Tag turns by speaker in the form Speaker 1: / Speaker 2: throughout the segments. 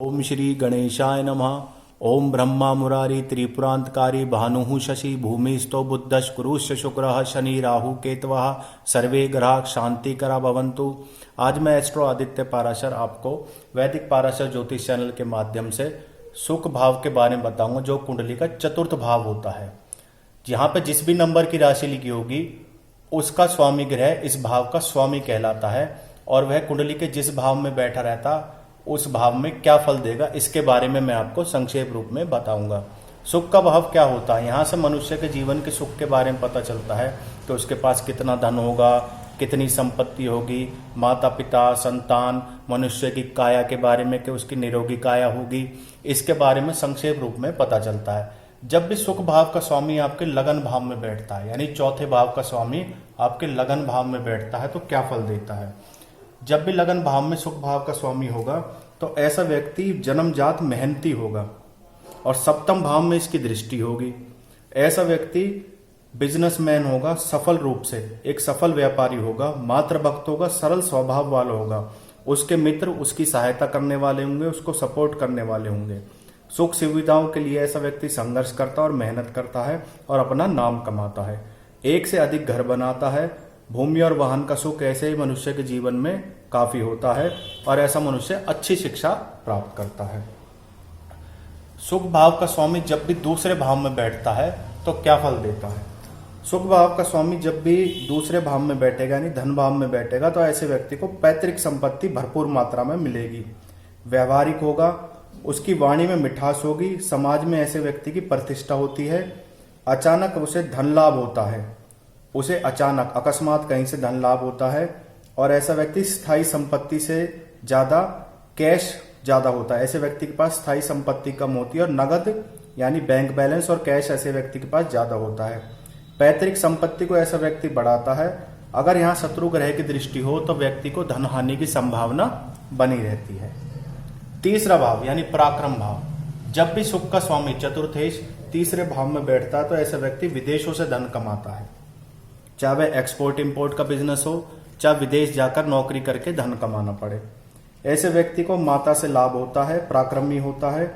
Speaker 1: ओम श्री गणेशाय नमः। ओम ब्रह्मा मुरारी त्रिपुरांतकारी भानु शशि भूमिस्थो बुद्धश कुरुश शुक्र शनि राहु केतवः सर्वे ग्रह शांतिकरा भवन्तु। आज मैं एस्ट्रो आदित्य पाराशर आपको वैदिक पाराशर ज्योतिष चैनल के माध्यम से सुख भाव के बारे में बताऊंगा, जो कुंडली का चतुर्थ भाव होता है। यहाँ पे जिस भी नंबर की राशि लिखी होगी उसका स्वामी ग्रह इस भाव का स्वामी कहलाता है, और वह कुंडली के जिस भाव में बैठा रहता उस भाव में क्या फल देगा, इसके बारे में मैं आपको संक्षेप रूप में बताऊंगा। सुख का भाव क्या होता है, यहाँ से मनुष्य के जीवन के सुख के बारे में पता चलता है कि उसके पास कितना धन होगा, कितनी संपत्ति होगी, माता पिता संतान, मनुष्य की काया के बारे में कि उसकी निरोगी काया होगी, इसके बारे में संक्षेप रूप में पता चलता है। जब भी सुख भाव का स्वामी आपके लगन भाव में बैठता है, यानी चौथे भाव का स्वामी आपके लगन भाव में बैठता है, तो क्या फल देता है। जब भी लगन भाव में सुख भाव का स्वामी होगा तो ऐसा व्यक्ति जन्मजात मेहनती होगा, और सप्तम भाव में इसकी दृष्टि होगी। ऐसा व्यक्ति बिजनेसमैन होगा, सफल रूप से एक सफल व्यापारी होगा, मातृभक्त होगा, सरल स्वभाव वाला होगा, उसके मित्र उसकी सहायता करने वाले होंगे, उसको सपोर्ट करने वाले होंगे। सुख सुविधाओं के लिए ऐसा व्यक्ति संघर्ष करता और मेहनत करता है और अपना नाम कमाता है। एक से अधिक घर बनाता है। भूमि और वाहन का सुख ऐसे ही मनुष्य के जीवन में काफी होता है, और ऐसा मनुष्य अच्छी शिक्षा प्राप्त करता है। सुख भाव का स्वामी जब भी दूसरे भाव में बैठता है तो क्या फल देता है। सुख भाव का स्वामी जब भी दूसरे भाव में बैठेगा, यानी धन भाव में बैठेगा, तो ऐसे व्यक्ति को पैतृक संपत्ति भरपूर मात्रा में मिलेगी। व्यवहारिक होगा, उसकी वाणी में मिठास होगी, समाज में ऐसे व्यक्ति की प्रतिष्ठा होती है। अचानक उसे धन लाभ होता है, उसे अचानक अकस्मात कहीं से धन लाभ होता है, और ऐसा व्यक्ति स्थायी संपत्ति से ज्यादा कैश ज्यादा होता है। ऐसे व्यक्ति के पास स्थायी संपत्ति कम होती है, और नगद यानी बैंक बैलेंस और कैश ऐसे व्यक्ति के पास ज्यादा होता है। पैतृक संपत्ति को ऐसा व्यक्ति बढ़ाता है। अगर यहाँ शत्रु ग्रह की दृष्टि हो तो व्यक्ति को धन हानि की संभावना बनी रहती है। तीसरा भाव यानी पराक्रम भाव, जब भी सुख का स्वामी चतुर्थेश तीसरे भाव में बैठता है तो ऐसा व्यक्ति विदेशों से धन कमाता है। चाहे वह एक्सपोर्ट इंपोर्ट का बिजनेस हो, चाहे विदेश जाकर नौकरी करके धन कमाना पड़े। ऐसे व्यक्ति को माता से लाभ होता है, पराक्रमी होता है।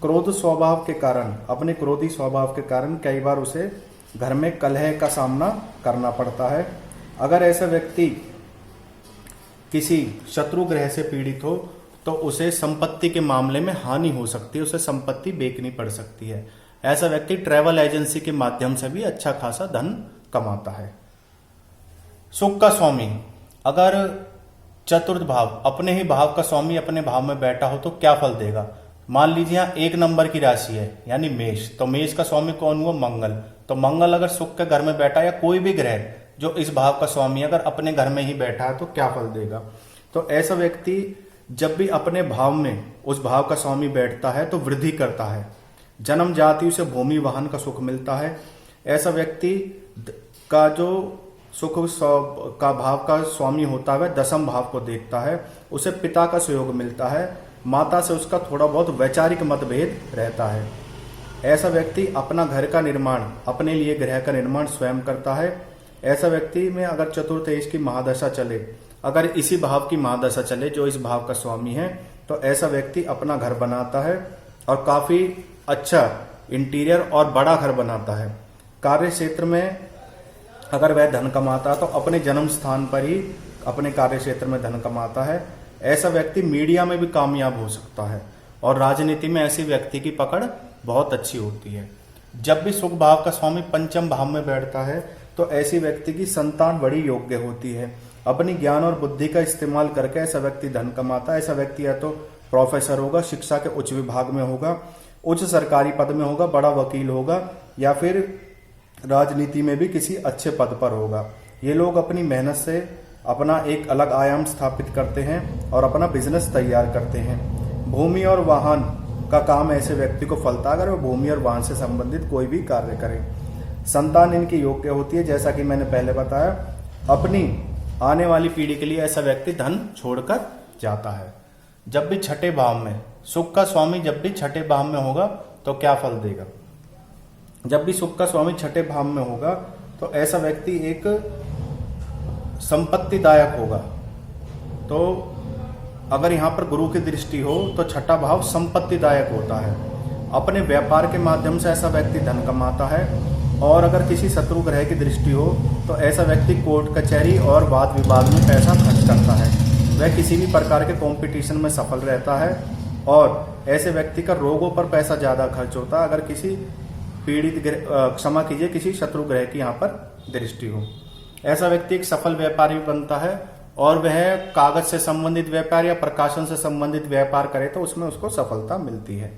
Speaker 1: क्रोध स्वभाव के कारण, अपने क्रोधी स्वभाव के कारण कई बार उसे घर में कलह का सामना करना पड़ता है। अगर ऐसा व्यक्ति किसी शत्रु ग्रह से पीड़ित हो तो उसे संपत्ति के मामले में हानि हो सकती है, उसे संपत्ति बेचनी पड़ सकती है। ऐसा व्यक्ति ट्रैवल एजेंसी के माध्यम से भी अच्छा खासा धन कमाता है। सुख का स्वामी अगर चतुर्थ भाव, अपने ही भाव का स्वामी अपने भाव में बैठा हो तो क्या फल देगा। मान लीजिए यहाँ एक नंबर की राशि है यानी मेष, तो मेष का स्वामी कौन हुआ, मंगल। तो मंगल अगर सुख के घर में बैठा, या कोई भी ग्रह जो इस भाव का स्वामी अगर अपने घर में ही बैठा है तो क्या फल देगा। तो ऐसा व्यक्ति जब भी अपने भाव में उस भाव का स्वामी बैठता है तो वृद्धि करता है। जन्म जाति उसे भूमि वाहन का सुख मिलता है। ऐसा व्यक्ति का जो सुख का भाव का स्वामी होता है दसम भाव को देखता है, उसे पिता का सहयोग मिलता है। माता से उसका थोड़ा बहुत वैचारिक मतभेद रहता है। ऐसा व्यक्ति अपना घर का निर्माण, अपने लिए गृह का निर्माण स्वयं करता है। ऐसा व्यक्ति में अगर चतुर्थेश की महादशा चले, अगर इसी भाव की महादशा चले जो इस भाव का स्वामी है, तो ऐसा व्यक्ति अपना घर बनाता है और काफी अच्छा इंटीरियर और बड़ा घर बनाता है। कार्य क्षेत्र में अगर वह धन कमाता है तो अपने जन्म स्थान पर ही अपने कार्य क्षेत्र में धन कमाता है। ऐसा व्यक्ति मीडिया में भी कामयाब हो सकता है, और राजनीति में ऐसी व्यक्ति की पकड़ बहुत अच्छी होती है। जब भी सुख भाव का स्वामी पंचम भाव में बैठता है तो ऐसी व्यक्ति की संतान बड़ी योग्य होती है। अपनी ज्ञान और बुद्धि का इस्तेमाल करके ऐसा व्यक्ति धन कमाता है। ऐसा व्यक्ति या तो प्रोफेसर होगा, शिक्षा के उच्च विभाग में होगा, उच्च सरकारी पद में होगा, बड़ा वकील होगा, या फिर राजनीति में भी किसी अच्छे पद पर होगा। ये लोग अपनी मेहनत से अपना एक अलग आयाम स्थापित करते हैं और अपना बिजनेस तैयार करते हैं। भूमि और वाहन का काम ऐसे व्यक्ति को फलता है अगर वो भूमि और वाहन से संबंधित कोई भी कार्य करे। संतान इनकी योग्य होती है, जैसा कि मैंने पहले बताया। अपनी आने वाली पीढ़ी के लिए ऐसा व्यक्ति धन छोड़कर जाता है। जब भी छठे भाव में सुख का स्वामी जब भी छठे भाव में होगा तो क्या फल देगा। जब भी सुख का स्वामी छठे भाव में होगा तो ऐसा व्यक्ति एक संपत्तिदायक होगा। तो अगर यहाँ पर गुरु की दृष्टि हो तो छठा भाव संपत्तिदायक होता है। अपने व्यापार के माध्यम से ऐसा व्यक्ति धन कमाता है। और अगर किसी शत्रु ग्रह की दृष्टि हो तो ऐसा व्यक्ति कोर्ट कचहरी और वाद विवाद में पैसा खर्च करता है। वह किसी भी प्रकार के कंपटीशन में सफल रहता है और ऐसे व्यक्ति का रोगों पर पैसा ज्यादा खर्च होता है अगर किसी पीड़ित क्षमा कीजिए किसी शत्रु ग्रह की यहाँ पर दृष्टि हो। ऐसा व्यक्ति एक सफल व्यापारी बनता है और वह कागज से संबंधित व्यापार या प्रकाशन से संबंधित व्यापार करे तो उसमें उसको सफलता मिलती है।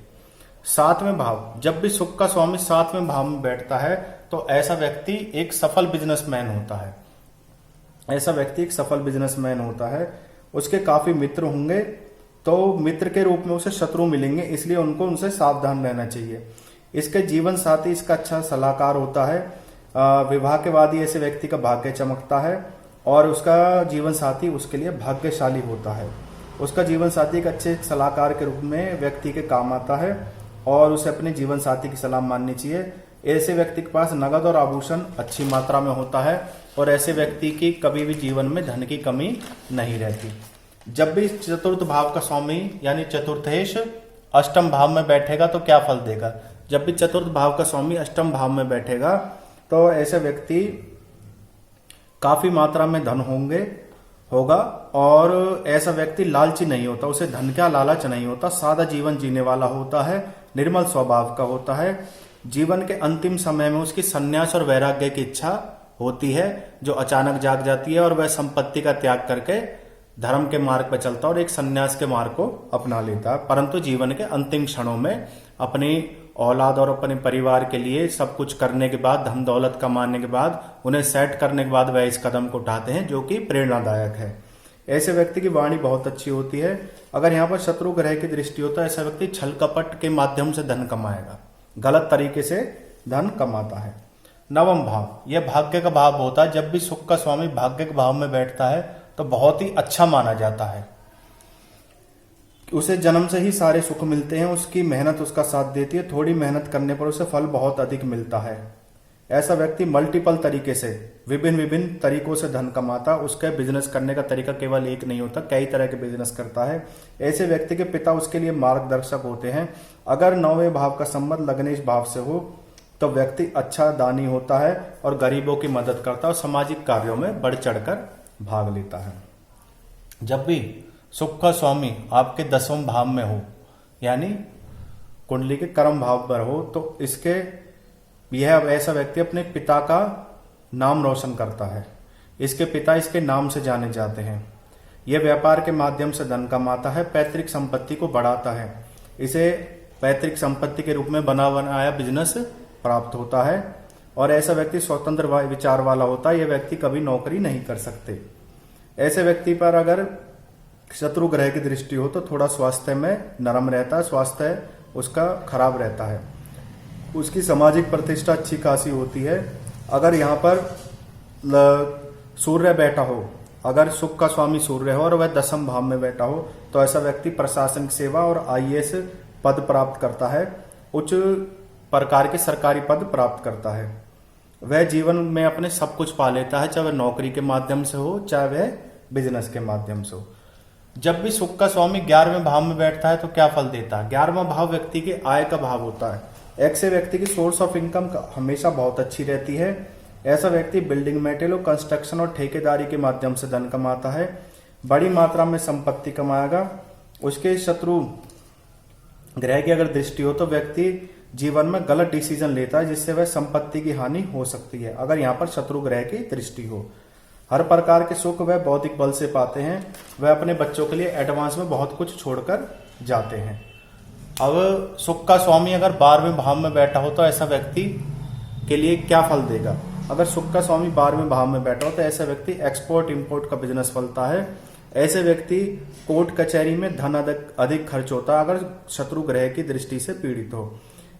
Speaker 1: सातवें भाव, जब भी शुक्र का स्वामी सातवें भाव में बैठता है तो ऐसा व्यक्ति एक सफल बिजनेसमैन होता है। ऐसा व्यक्ति एक सफल बिजनेसमैन होता है। उसके काफी मित्र होंगे तो मित्र के रूप में उसे शत्रु मिलेंगे, इसलिए उनको उनसे सावधान रहना चाहिए। इसके जीवन साथी इसका अच्छा सलाहकार होता है। विवाह के बाद ही ऐसे व्यक्ति का भाग्य चमकता है और उसका जीवन साथी उसके लिए भाग्यशाली होता है। उसका जीवन साथी एक अच्छे सलाहकार के रूप में व्यक्ति के काम आता है और उसे अपने जीवन साथी की सलाह माननी चाहिए। ऐसे व्यक्ति के पास नगद और आभूषण अच्छी मात्रा में होता है और ऐसे व्यक्ति की कभी भी जीवन में धन की कमी नहीं रहती। जब भी चतुर्थ भाव का स्वामी यानी चतुर्थेश अष्टम भाव में बैठेगा तो क्या फल देगा? जब भी चतुर्थ भाव का स्वामी अष्टम भाव में बैठेगा तो ऐसे व्यक्ति काफी मात्रा में धन होगा और ऐसा व्यक्ति लालची नहीं होता, उसे धन का लालच नहीं होता, सादा जीवन जीने वाला होता है, निर्मल स्वभाव का होता है। जीवन के अंतिम समय में उसकी संन्यास और वैराग्य की इच्छा होती है जो अचानक जाग जाती है और वह संपत्ति का त्याग करके धर्म के मार्ग पर चलता है और एक संन्यास के मार्ग को अपना लेता है। परंतु जीवन के अंतिम क्षणों में अपनी औलाद और अपने परिवार के लिए सब कुछ करने के बाद, धन दौलत कमाने के बाद, उन्हें सेट करने के बाद वह इस कदम को उठाते हैं जो कि प्रेरणादायक है। ऐसे व्यक्ति की वाणी बहुत अच्छी होती है। अगर यहाँ पर शत्रु ग्रह की दृष्टि हो तो ऐसा व्यक्ति छल कपट के माध्यम से धन कमाएगा, गलत तरीके से धन कमाता है। नवम भाव, यह भाग्य का भाव होता है। जब भी शुक्र का स्वामी भाग्य के भाव में बैठता है तो बहुत ही अच्छा माना जाता है। उसे जन्म से ही सारे सुख मिलते हैं, उसकी मेहनत उसका साथ देती है, थोड़ी मेहनत करने पर उसे फल बहुत अधिक मिलता है। ऐसा व्यक्ति मल्टीपल तरीके से विभिन्न तरीकों से धन कमाता। उसके बिजनेस करने का तरीका केवल एक नहीं होता, कई तरह के बिजनेस करता है। ऐसे व्यक्ति के पिता उसके लिए मार्गदर्शक होते हैं। अगर नौवें भाव का संबंध लग्नेश भाव से हो तो व्यक्ति अच्छा दानी होता है और गरीबों की मदद करता है और सामाजिक कार्यों में बढ़ चढ़कर भाग लेता है। जब भी शुक्र का स्वामी आपके 10वें भाव में हो यानी कुंडली के कर्म भाव पर हो तो यह ऐसा व्यक्ति अपने पिता का नाम रोशन करता है। इसके पिता इसके नाम से जाने जाते हैं। यह व्यापार के माध्यम से धन कमाता है, पैतृक संपत्ति को बढ़ाता है। इसे पैतृक संपत्ति के रूप में बना बनाया बिजनेस प्राप्त होता है और ऐसा व्यक्ति स्वतंत्र विचार वाला होता है। यह व्यक्ति कभी नौकरी नहीं कर सकते। ऐसे व्यक्ति पर अगर शत्रु ग्रह की दृष्टि हो तो थोड़ा स्वास्थ्य में नरम रहता है, स्वास्थ्य उसका खराब रहता है। उसकी सामाजिक प्रतिष्ठा अच्छी खासी होती है। अगर यहाँ पर सूर्य बैठा हो, अगर शुक्र का स्वामी सूर्य हो और वह 10वें भाव में बैठा हो तो ऐसा व्यक्ति प्रशासनिक सेवा और IAS पद प्राप्त करता है, उच्च प्रकार के सरकारी पद प्राप्त करता है। वह जीवन में अपने सब कुछ पा लेता है, चाहे वह नौकरी के माध्यम से हो चाहे वह बिजनेस के माध्यम से हो। जब भी शुक्र का स्वामी 11वें भाव में बैठता है तो क्या फल देता है? 11वां भाव व्यक्ति के आय का भाव होता है। ऐसे व्यक्ति की सोर्स ऑफ इनकम हमेशा बहुत अच्छी रहती है। ऐसा व्यक्ति बिल्डिंग मेटेरियल, कंस्ट्रक्शन और ठेकेदारी के माध्यम से धन कमाता है, बड़ी मात्रा में संपत्ति कमाएगा। उसके शत्रु ग्रह की अगर दृष्टि हो तो व्यक्ति जीवन में गलत डिसीजन लेता है जिससे वह संपत्ति की हानि हो सकती है। अगर यहाँ पर शत्रु ग्रह की दृष्टि हो, हर प्रकार के सुख वह बौद्धिक बल से पाते हैं। वह अपने बच्चों के लिए एडवांस में बहुत कुछ छोड़कर जाते हैं। अब शुक्र का स्वामी अगर 12वें भाव में बैठा हो तो ऐसा व्यक्ति के लिए क्या फल देगा? अगर शुक्र का स्वामी 12वें भाव में बैठा हो तो ऐसा व्यक्ति एक्सपोर्ट इंपोर्ट का बिजनेस फलता है। ऐसे व्यक्ति कोर्ट कचहरी में धन अधिक खर्च होता है अगर शत्रु ग्रह की दृष्टि से पीड़ित हो।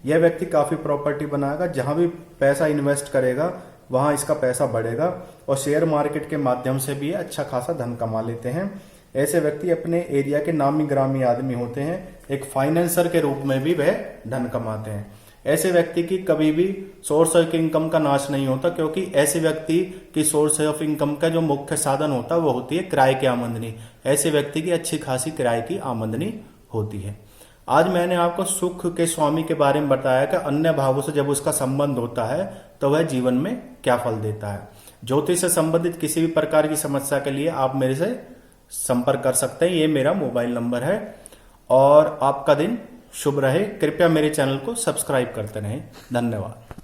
Speaker 1: यह व्यक्ति काफी प्रॉपर्टी बनाएगा, जहां भी पैसा इन्वेस्ट करेगा वहां इसका पैसा बढ़ेगा और शेयर मार्केट के माध्यम से भी अच्छा खासा धन कमा लेते हैं। ऐसे व्यक्ति अपने एरिया के नामी ग्रामी आदमी होते हैं। एक फाइनेंसर के रूप में भी वह धन कमाते हैं। ऐसे व्यक्ति की कभी भी सोर्स ऑफ इनकम का नाश नहीं होता, क्योंकि ऐसे व्यक्ति की सोर्स ऑफ इनकम का जो मुख्य साधन होता है वो होती है किराए की आमदनी। ऐसे व्यक्ति की अच्छी खासी किराए की आमदनी होती है। आज मैंने आपको सुख के स्वामी के बारे में बताया कि अन्य भावों से जब उसका संबंध होता है तो वह जीवन में क्या फल देता है। ज्योतिष से संबंधित किसी भी प्रकार की समस्या के लिए आप मेरे से संपर्क कर सकते हैं। ये मेरा मोबाइल नंबर है। और आपका दिन शुभ रहे। कृपया मेरे चैनल को सब्सक्राइब करते रहें। धन्यवाद।